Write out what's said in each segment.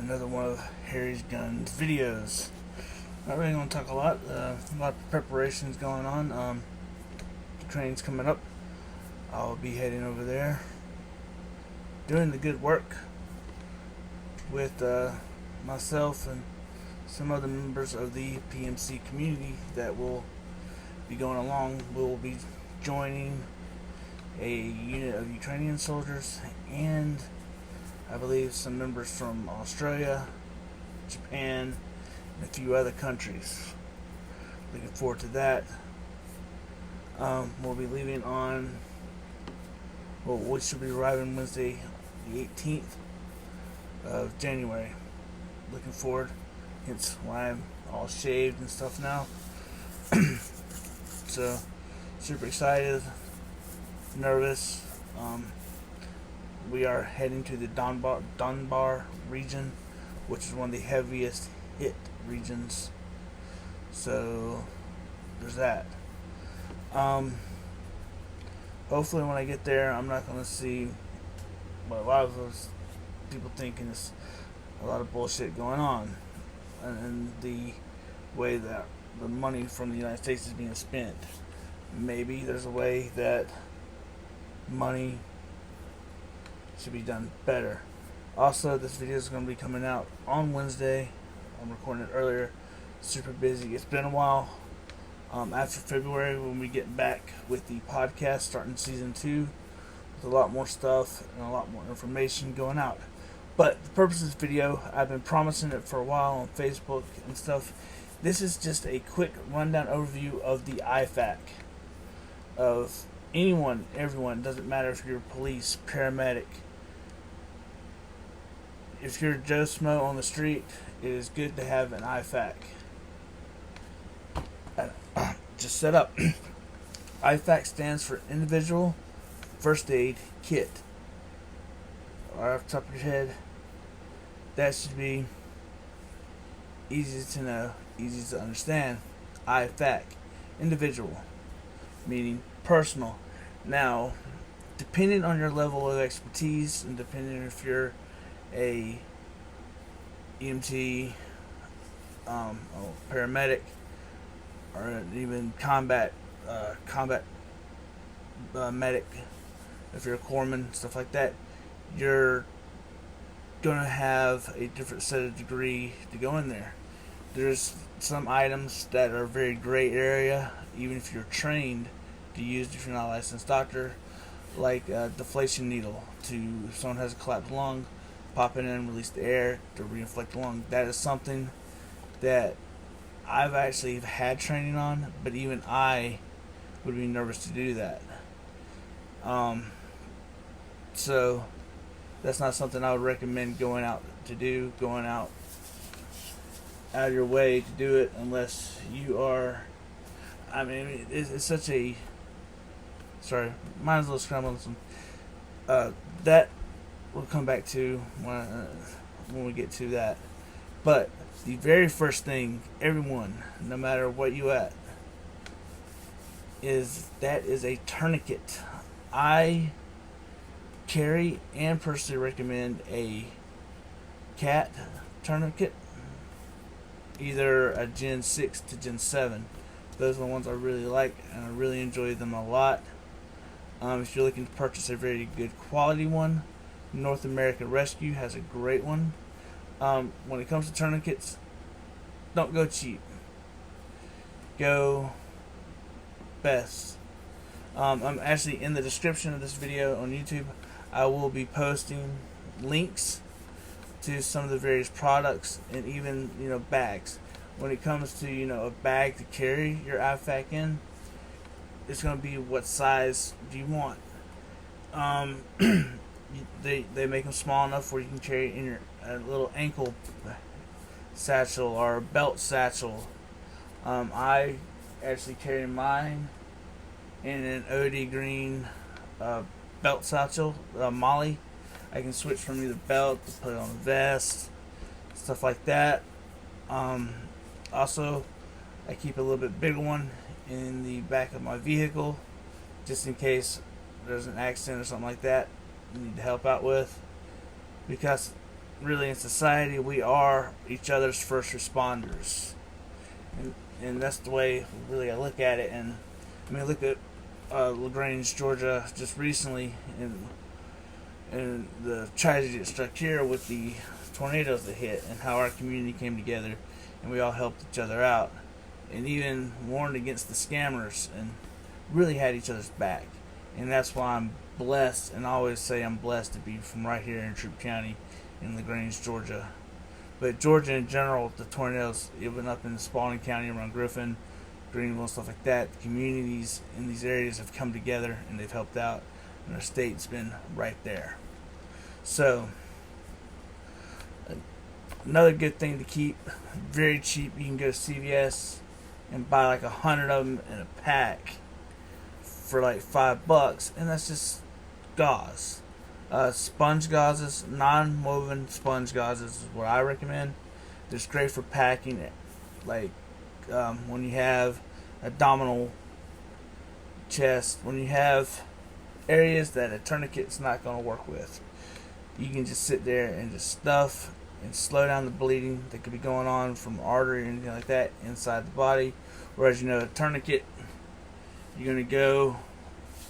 another one of Harry's Guns videos. Not really going to talk a lot of preparations going on. The train's coming up. I'll be heading over there, doing the good work with myself and some other members of the PMC community that will be going along. We'll be joining a unit of Ukrainian soldiers and I believe some members from Australia, Japan, and a few other countries. Looking forward to that. We'll be leaving on, we should be arriving Wednesday the 18th of January. Looking forward. Hence why I'm all shaved and stuff now. So, super excited, nervous. We are heading to the Donbas region, which is one of the heaviest hit regions. So, there's that. Hopefully when I get there, I'm not going to see what a lot of those people thinking is a lot of bullshit going on. And the way that the money from the United States is being spent. Maybe there's a way that money should be done better. Also, this video is going to be coming out on Wednesday. I'm recording it earlier. Super busy. It's been a while. After February, when we get back with the podcast, starting season 2, with a lot more stuff and a lot more information going out. But the purpose of this video, I've been promising it for a while on Facebook and stuff. This is just a quick rundown overview of the Ifak. Of anyone, everyone, doesn't matter if you're police, paramedic. If you're Joe Smo on the street, it is good to have an Ifak. Just set up. Ifak stands for Individual First Aid Kit. Right off the top of your head, that should be easy to know, easy to understand. Ifak, individual, meaning personal. Now, depending on your level of expertise and depending if you're a EMT, paramedic, or even combat medic, if you're a corpsman, stuff like that, you're gonna have a different set of degree to go in there. There's some items that are very gray area, even if you're trained to use if you're not a licensed doctor, like a deflation needle to, if someone has a collapsed lung, pop it in, release the air to reinflate the lung. That is something that I've actually had training on, but even I would be nervous to do that. So that's not something I would recommend going out of your way to do it unless you are, I mean, it's such a, sorry, mine's a little scrambled. That we'll come back to when we get to that. But the very first thing, everyone, no matter what you at, is a tourniquet. I carry and personally recommend a cat tourniquet, either a Gen 6 to Gen 7. Those are the ones I really like, and I really enjoy them a lot. If you're looking to purchase a very good quality one, North American Rescue has a great one. When it comes to tourniquets, don't go cheap. Go best. I'm actually in the description of this video on YouTube. I will be posting links to some of the various products and even, bags. When it comes to, a bag to carry your Ifak in, it's going to be what size do you want. They make them small enough where you can carry it in your little ankle satchel or belt satchel. I actually carry mine in an OD green belt satchel, Molly. I can switch from either belt to put it on a vest, stuff like that. Also, I keep a little bit bigger one in the back of my vehicle, just in case there's an accident or something like that you need to help out with. Because really in society, we are each other's first responders, and that's the way really I look at it. And I mean, look at LaGrange, Georgia, just recently, and the tragedy that struck here with the tornadoes that hit, and how our community came together, and we all helped each other out, and even warned against the scammers, and really had each other's back. And that's why I'm blessed, and I always say I'm blessed to be from right here in Troup County in LaGrange, Georgia. But Georgia in general, the tornadoes, even up in Spalding County around Griffin, Greenville, and stuff like that, the communities in these areas have come together and they've helped out, and our state's been right there. So, another good thing to keep, very cheap. You can go to CVS and buy like 100 of them in a pack for like $5, and that's just gauze. Sponge gauzes, non-woven sponge gauzes is what I recommend. It's great for packing it, like when you have abdominal chest, when you have areas that a tourniquet's not going to work with. You can just sit there and just stuff and slow down the bleeding that could be going on from artery or anything like that inside the body. Whereas, a tourniquet, you're going to go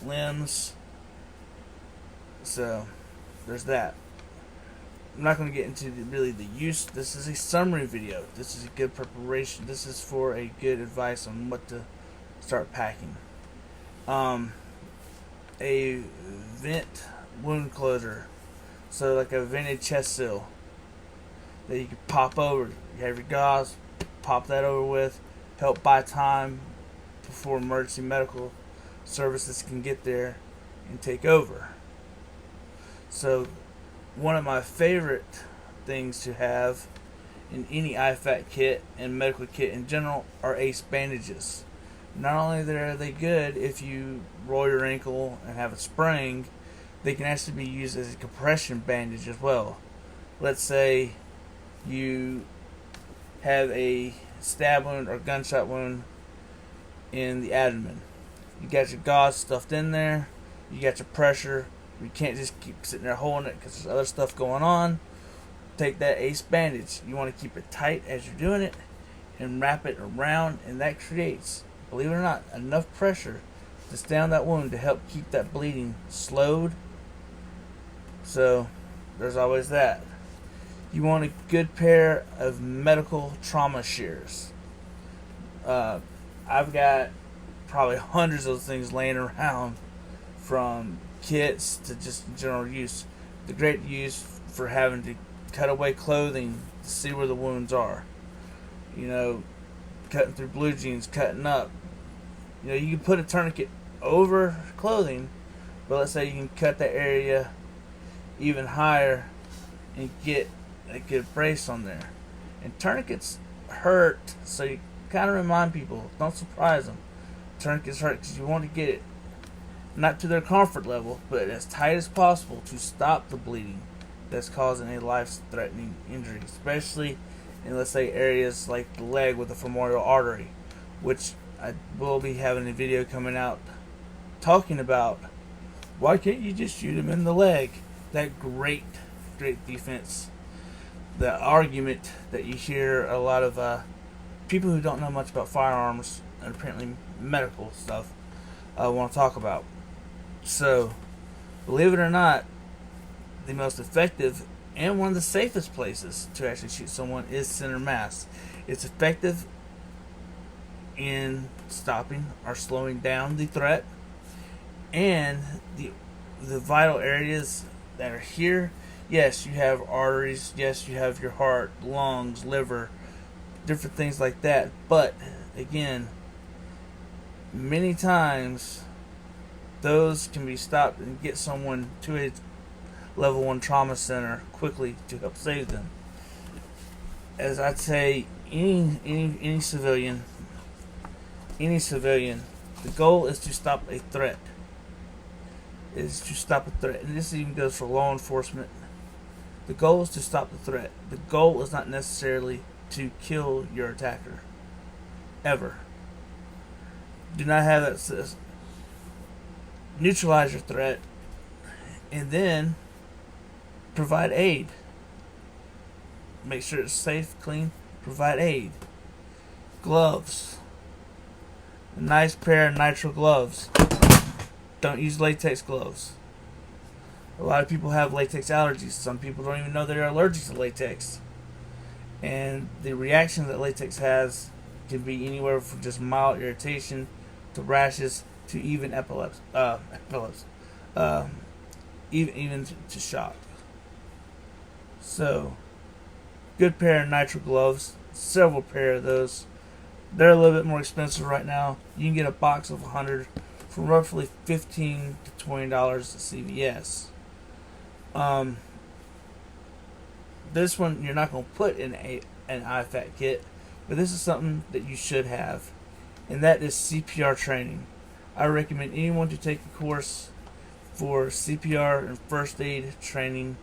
limbs. So, there's that. I'm not going to get into really the use. This is a summary video. This is a good preparation. This is for a good advice on what to start packing. A vent wound closer. So like a vented chest seal that you can pop over. You have your gauze, pop that over with, help buy time before emergency medical services can get there and take over. So one of my favorite things to have in any Ifak kit and medical kit in general are ACE bandages. Not only are they good if you roll your ankle and have a sprain, they can actually be used as a compression bandage as well. Let's say you have a stab wound or gunshot wound in the abdomen. You got your gauze stuffed in there. You got your pressure. You can't just keep sitting there holding it because there's other stuff going on. Take that ACE bandage. You want to keep it tight as you're doing it and wrap it around, and that creates, believe it or not, enough pressure to stay on that wound to help keep that bleeding slowed. So there's always that. You want a good pair of medical trauma shears. I've got probably hundreds of those things laying around, from kits to just general use. The great use for having to cut away clothing to see where the wounds are. Cutting through blue jeans, cutting up. You can put a tourniquet over clothing, but let's say you can cut that area even higher and get a good brace on there. And tourniquets hurt, so you kind of remind people, don't surprise them. Tourniquets hurt because you want to get it not to their comfort level, but as tight as possible to stop the bleeding that's causing a life-threatening injury, especially in, let's say, areas like the leg with the femoral artery, which I will be having a video coming out talking about. Why can't you just shoot him in the leg? That great defense. The argument that you hear a lot of people who don't know much about firearms and apparently medical stuff want to talk about. So, believe it or not, the most effective and one of the safest places to actually shoot someone is center mass. It's effective in stopping or slowing down the threat, and the vital areas that are here. Yes, you have arteries. Yes, you have your heart, lungs, liver, different things like that. But again, many times those can be stopped and get someone to a level 1 trauma center quickly to help save them. As I'd say, any civilian, the goal is to stop a threat. And this even goes for law enforcement. The goal is to stop the threat. The goal is not necessarily to kill your attacker. Ever. Do not have that. Neutralize your threat and then provide aid. Make sure it's safe, clean, provide aid. Gloves. A nice pair of nitrile gloves. Don't use latex gloves. A lot of people have latex allergies. Some people don't even know they're allergic to latex. And the reaction that latex has can be anywhere from just mild irritation to rashes to even epilepsy. Even to shock. So, good pair of nitrile gloves. Several pair of those. They're a little bit more expensive right now. You can get a box of 100 for roughly $15 to $20 at CVS. This one you're not going to put in an Ifak kit, but this is something that you should have, and that is CPR training. I recommend anyone to take a course for CPR and first aid training.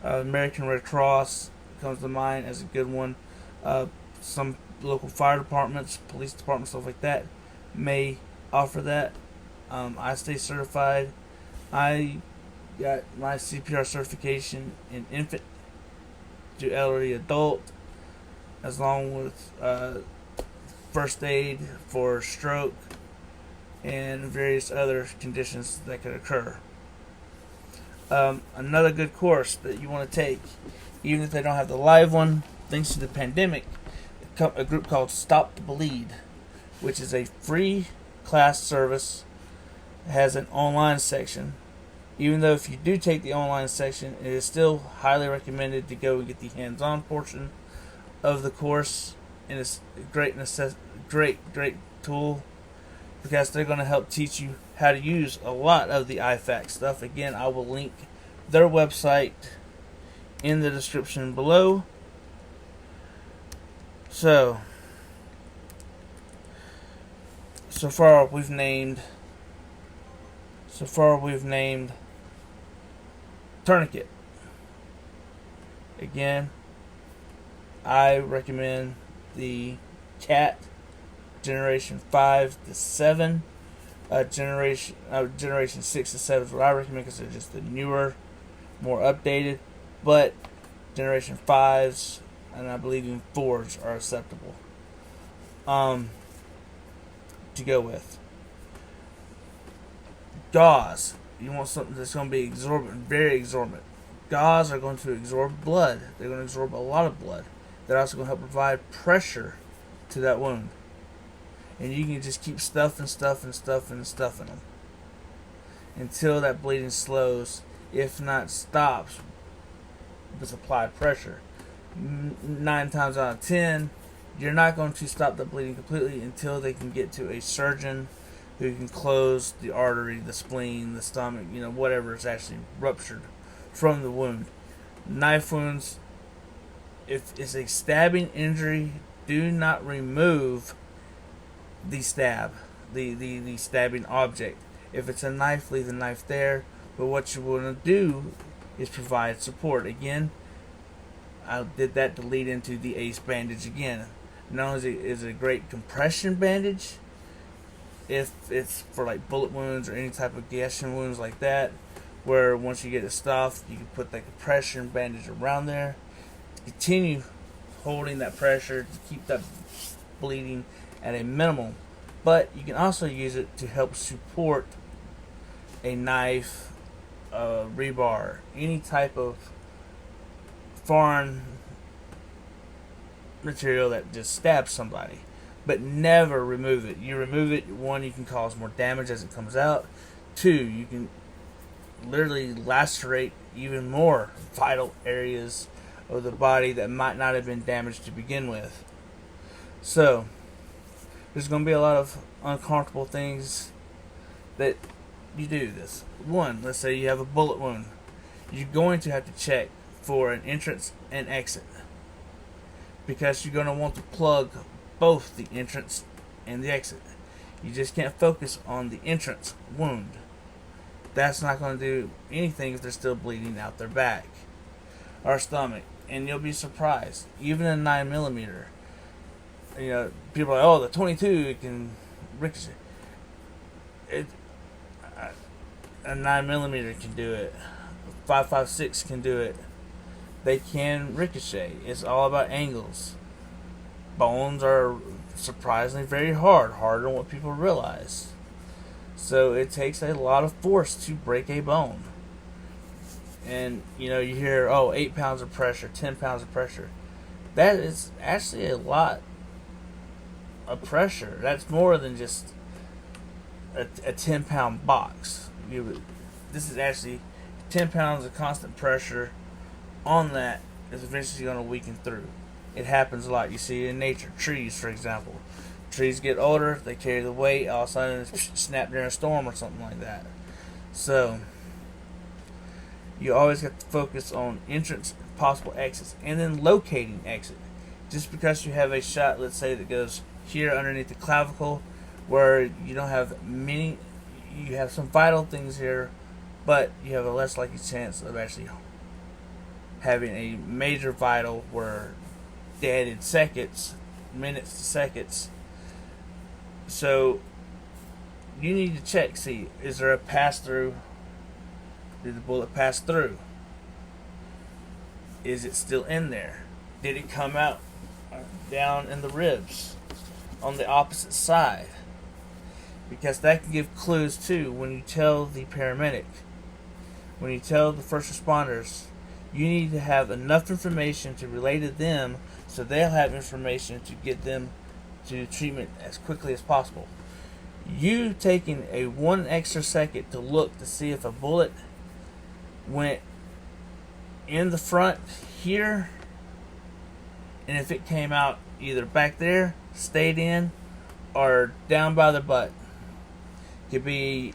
American Red Cross comes to mind as a good one. Some local fire departments, police departments, stuff like that may offer that. I stay certified. I got my CPR certification in infant to elderly adult, as long with first aid for stroke and various other conditions that could occur. Another good course that you want to take, even if they don't have the live one, thanks to the pandemic, a group called Stop the Bleed, which is a free class service. It has an online section. Even though if you do take the online section, it is still highly recommended to go and get the hands-on portion of the course. And it's a great tool, because they're going to help teach you how to use a lot of the Ifak stuff. Again, I will link their website in the description below. So far we've named tourniquet. Again, I recommend the CAT Generation 5 to 7. Generation 6 to 7 is what I recommend, because they're just the newer, more updated. But Generation 5s and I believe even 4s are acceptable to go with. Gauze. You want something that's going to be exorbitant, very exorbitant. Gauze are going to absorb blood. They're going to absorb a lot of blood. They're also going to help provide pressure to that wound. And you can just keep stuffing them until that bleeding slows, if not stops, with applied pressure. 9 times out of 10, you're not going to stop the bleeding completely until they can get to a surgeon who can close the artery, the spleen, the stomach, whatever is actually ruptured from the wound. Knife wounds, if it's a stabbing injury, do not remove the stab, the stabbing object. If it's a knife, leave the knife there. But what you want to do is provide support. Again, I did that to lead into the ACE bandage again. Not only is it a great compression bandage, if it's for like bullet wounds or any type of gashing wounds like that, where once you get it stuffed, you can put that compression bandage around there, continue holding that pressure to keep that bleeding at a minimum. But you can also use it to help support a knife, rebar, any type of foreign material that just stabs somebody. But never remove it. You remove it, 1, you can cause more damage as it comes out. 2, you can literally lacerate even more vital areas of the body that might not have been damaged to begin with. So, there's going to be a lot of uncomfortable things that you do this. 1, let's say you have a bullet wound. You're going to have to check for an entrance and exit, because you're going to want to plug both the entrance and the exit. You just can't focus on the entrance wound. That's not going to do anything if they're still bleeding out their back or stomach. And you'll be surprised. Even a 9mm. People are like, oh, the 22 can ricochet. A 9mm can do it. 5.56 can do it. they can ricochet. It's all about angles. Bones are surprisingly very hard, harder than what people realize. So it takes a lot of force to break a bone. And you hear, 8 pounds of pressure, 10 pounds of pressure. That is actually a lot of pressure. That's more than just a 10-pound box. This is actually 10 pounds of constant pressure on that is eventually going to weaken through. It happens a lot. You see it in nature. Trees, for example. Trees get older, they carry the weight, all of a sudden it's snap during a storm or something like that. So, you always have to focus on entrance, possible exits, and then locating exit. Just because you have a shot, let's say, that goes here underneath the clavicle, where you don't have many, you have some vital things here, but you have a less likely chance of actually having a major vital where dead in seconds, minutes to seconds. So you need to check, see, is there a pass through? Did the bullet pass through? Is it still in there? Did it come out down in the ribs on the opposite side? Because that can give clues too when you tell the paramedic, when you tell the first responders. You need to have enough information to relay to them so they'll have information to get them to treatment as quickly as possible. You taking a 1 extra second to look to see if a bullet went in the front here, and if it came out either back there, stayed in, or down by the butt, could be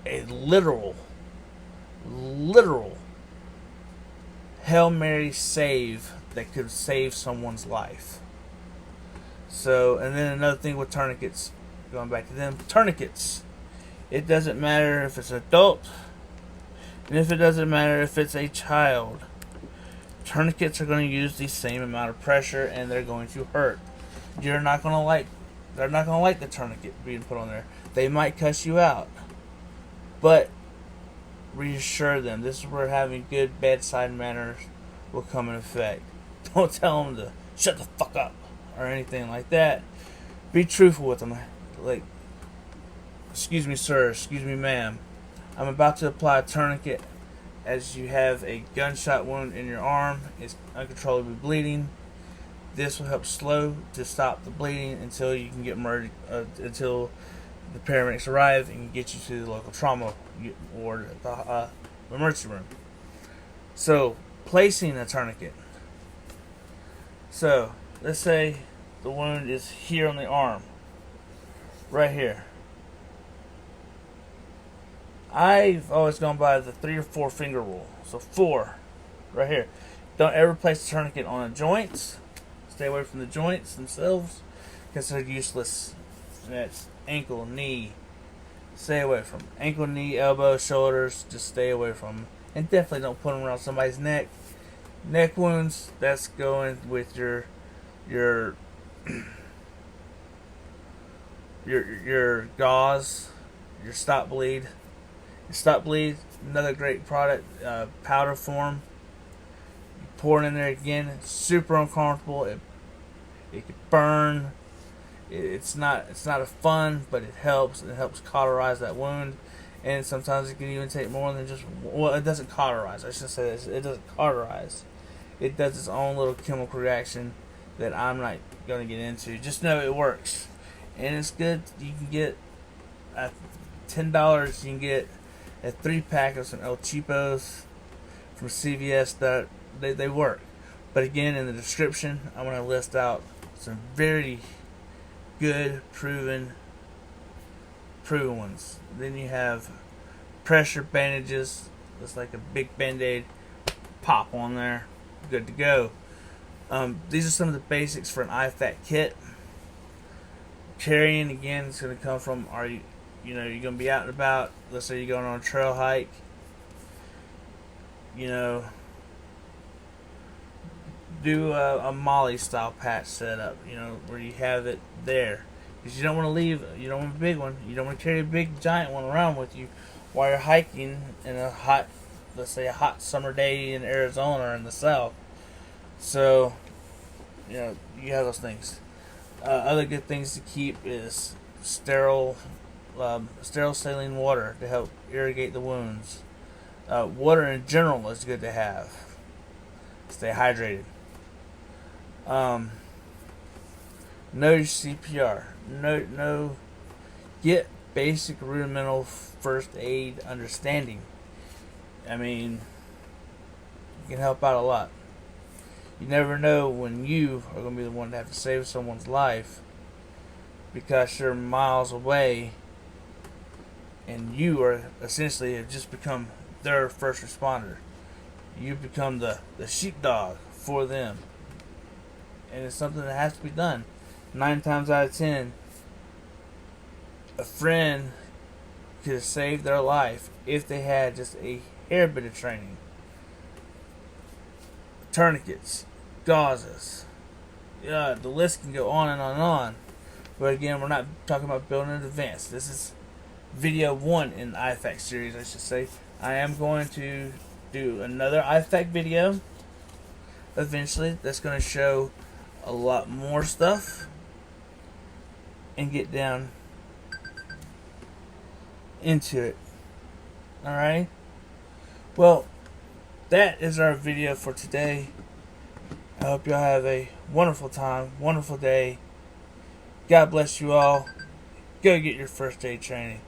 a literal Hail Mary save that could save someone's life. So, and then another thing with tourniquets, going back to them, tourniquets. It doesn't matter if it's an adult, and if it doesn't matter if it's a child. Tourniquets are going to use the same amount of pressure, and they're going to hurt. They're not going to like the tourniquet being put on there. They might cuss you out, but reassure them. This is where having good bedside manners will come in effect. Don't tell them to shut the fuck up or anything like that. Be truthful with them. Like, excuse me, sir. Excuse me, ma'am. I'm about to apply a tourniquet as you have a gunshot wound in your arm. It's uncontrollably bleeding. This will help to stop the bleeding until you can get until the paramedics arrive and get you to the local trauma ward at the emergency room. So, placing a tourniquet. So, let's say the wound is here on the arm. Right here. I've always gone by the 3 or 4 finger rule. So 4, right here. Don't ever place a tourniquet on the joints. Stay away from the joints themselves because they're useless. And that's ankle, knee. Stay away from ankle, knee, elbow, shoulders. Just stay away from them. And definitely don't put them around somebody's neck. Neck wounds, that's going with your gauze, your stop bleed. Your stop bleed, another great product, powder form. You pour it in there again. It's super uncomfortable. It can burn. It's not a fun, but it helps. It helps cauterize that wound, and sometimes it can even take more than just. Well, it doesn't cauterize. I should say this. It doesn't cauterize. It does its own little chemical reaction that I'm not going to get into. Just know it works, and it's good. You can get at $10. You can get a 3-pack of some El Cheapos from CVS that they work. But again, in the description, I'm going to list out some very good, proven ones. Then you have pressure bandages. Looks like a big Band-Aid. Pop on there. Good to go. These are some of the basics for an Ifak kit. Carrying, again, it's going to come from, you're going to be out and about. Let's say you're going on a trail hike. Do a Molly style patch setup, where you have it there. Because you don't want a big one. You don't want to carry a big giant one around with you while you're hiking in a hot, let's say, a hot summer day in Arizona or in the South. So, you have those things. Other good things to keep is sterile saline water to help irrigate the wounds. Water in general is good to have. Stay hydrated. Know your CPR. Get basic rudimental first aid understanding. I mean, you can help out a lot. You never know when you are going to be the one to have to save someone's life because you're miles away and you are essentially have just become their first responder. You become the sheepdog for them. And it's something that has to be done. 9 times out of 10, a friend could have saved their life if they had just a hair bit of training. Tourniquets, gauzes, the list can go on and on and on. But again, we're not talking about building in advance. This is video 1 in the Ifak series, I should say. I am going to do another Ifak video eventually that's going to show a lot more stuff and get down into it. Alright? Well, that is our video for today. I hope y'all have a wonderful time, wonderful day. God bless you all. Go get your first aid training.